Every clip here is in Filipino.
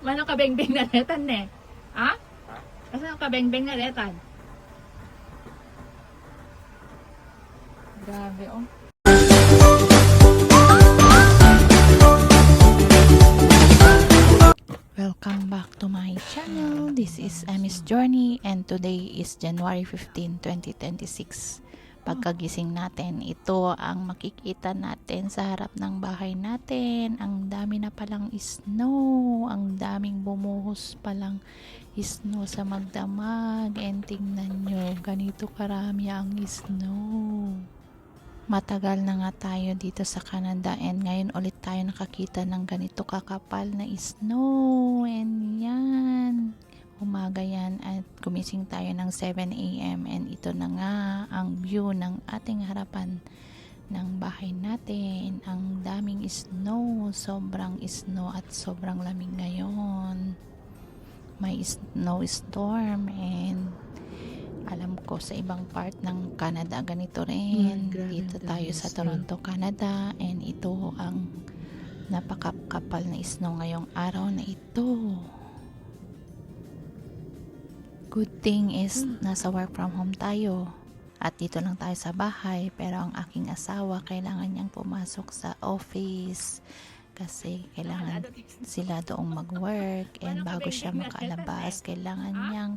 Manong kabengbeng na letan ne? Ha? Asa ang kabengbeng na letan? Grabe oh. Welcome back to my channel. This is Emmy's Journey and today is January 15, 2026. Pagkagising natin, ito ang makikita natin sa harap ng bahay natin. Ang dami na palang snow. Ang daming bumuhos palang snow sa magdamag. And tingnan nyo, ganito karami ang snow. Matagal na nga tayo dito sa Canada and ngayon ulit tayo nakakita ng ganito kakapal na snow. And yan, umaga yan at gumising tayo ng 7 AM and ito na nga ang view ng ating harapan ng bahay natin. Ang daming snow, sobrang snow at sobrang lamig ngayon. May snow storm and alam ko sa ibang part ng Canada ganito rin. Dito tayo sa Toronto, Canada and ito ang napakapal na snow ngayong araw na ito. Good thing is nasa work from home tayo at dito lang tayo sa bahay, pero ang aking asawa kailangan niyang pumasok sa office kasi kailangan sila doong mag-work and bago siya makalabas kailangan niyang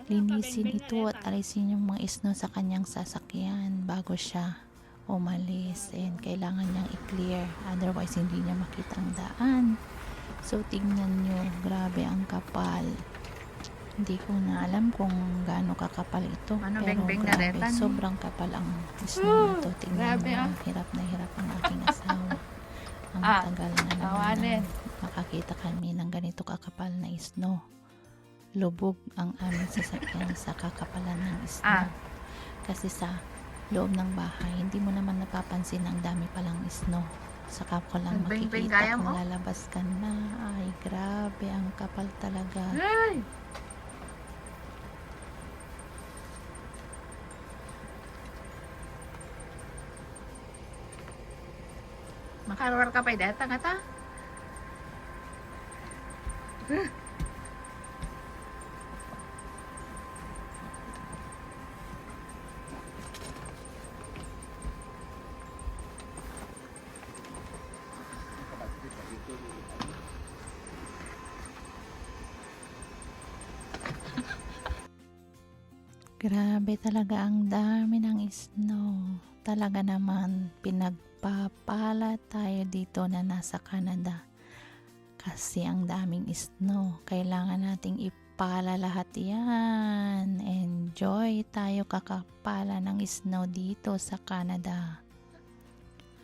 linisin ito at alisin yung mga snow sa kanyang sasakyan bago siya umalis and kailangan niyang i-clear, otherwise hindi niya makita ang daan. So tingnan nyo, grabe ang kapal. Hindi ko na alam kung gaano kakapal ito, pero grabe, sobrang kapal ang snow na to. Tingnan mo, hirap na hirap ang aking asawa. Ang tagal na naman na makakita kami ng ganito kakapal na snow. Lubog ang aming sasakyan sa kakapalan ng snow. Kasi sa loob ng bahay, hindi mo naman napapansin ang dami palang snow. Saka ko lang makikita kung lalabas ka na. Ay, grabe, ang kapal talaga. Hey! Makarwar ka pa data nga ta? Grabe talaga, ang dami ng snow. Talaga naman pinagpapala tayo dito na nasa Canada. Kasi ang daming snow. Kailangan nating ipala lahat yan. Enjoy tayo kakapala ng snow dito sa Canada.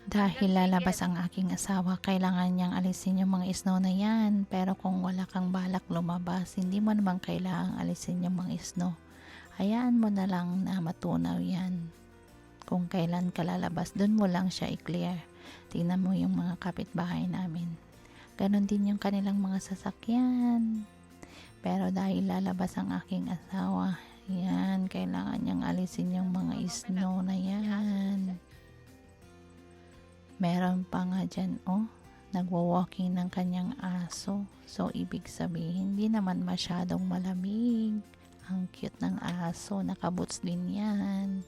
Dahil lalabas ang aking asawa, kailangan niyang alisin yung mga snow na yan. Pero kung wala kang balak lumabas, hindi mo naman kailangang alisin yung mga snow. Hayaan mo na lang na matunaw yan. Kung kailan ka lalabas, dun mo lang siya i-clear. Tingnan mo yung mga kapitbahay namin. Ganon din yung kanilang mga sasakyan. Pero dahil lalabas ang aking asawa, yan, kailangan niyang alisin yung mga snow na yan. Meron pa nga dyan, nagwa-walking ng kanyang aso. So, ibig sabihin, hindi naman masyadong malamig. Ang cute ng aso, nakaboots din yan.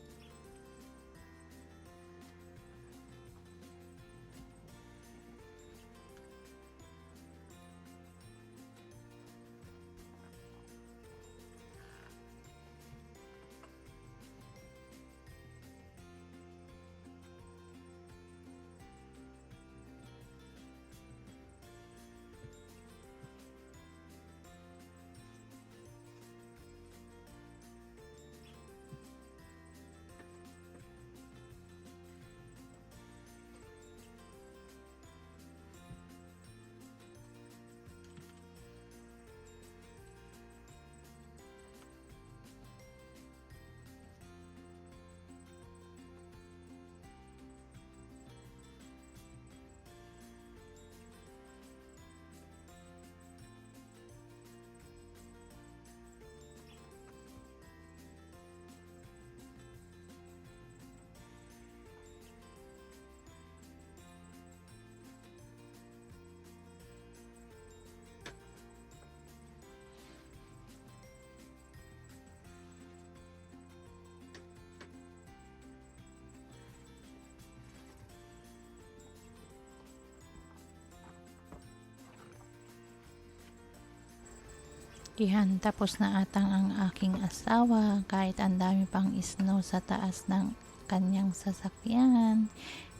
Yan, tapos na atang ang aking asawa kahit ang dami pang snow sa taas ng kanyang sasakyan.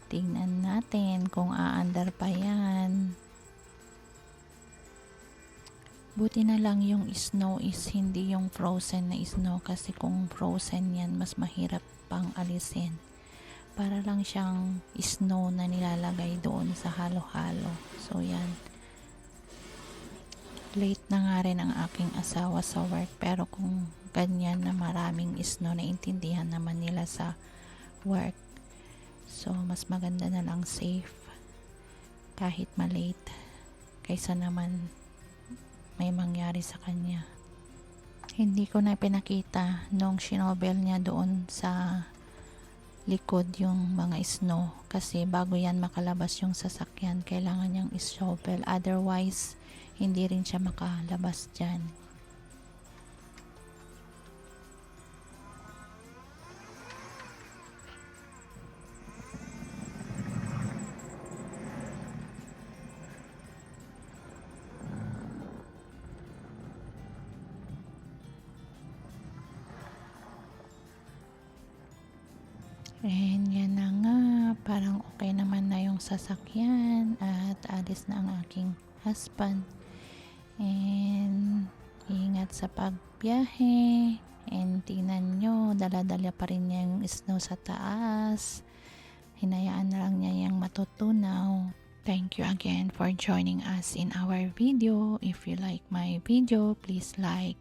Tingnan natin kung aandar pa yan. Buti na lang yung snow is hindi yung frozen na snow, kasi kung frozen yan mas mahirap pang alisin. Para lang siyang snow na nilalagay doon sa halo-halo. So yan. Late na nga rin ang aking asawa sa work, pero kung ganyan na maraming snow, naintindihan naman nila sa work. So mas maganda na lang safe kahit malate kaysa naman may mangyari sa kanya. Hindi ko na pinakita nung shinobel niya doon sa likod yung mga snow, kasi bago yan makalabas yung sasakyan kailangan niyang ishovel, otherwise hindi rin siya makalabas dyan. And yan na nga, parang okay naman na yung sasakyan at alis na ang aking husband. And ingat sa pagbiyahe. And tingnan nyo, dala-dala pa rin niya yung snow sa taas. Hinayaan na lang niya yung matutunaw. Thank you again for joining us in our video. If you like my video, please like,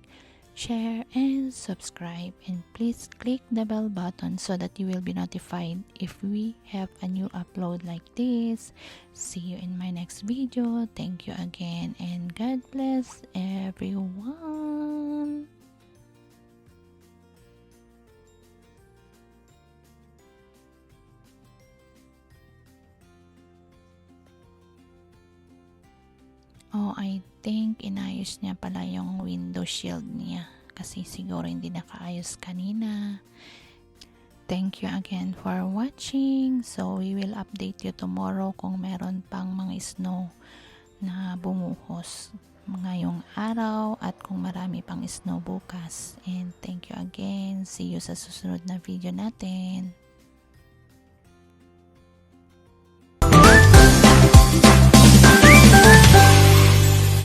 share, and subscribe, and please click the bell button so that you will be notified if we have a new upload like this. See you in my next video. Thank you again, and God bless everyone. Oh, I think inayos niya pala yung window shield niya, kasi siguro hindi nakaayos kanina. Thank you again for watching. So we will update you tomorrow kung meron pang mga snow na bumuhos ngayong araw at kung marami pang snow bukas. And thank you again. See you sa susunod na video natin.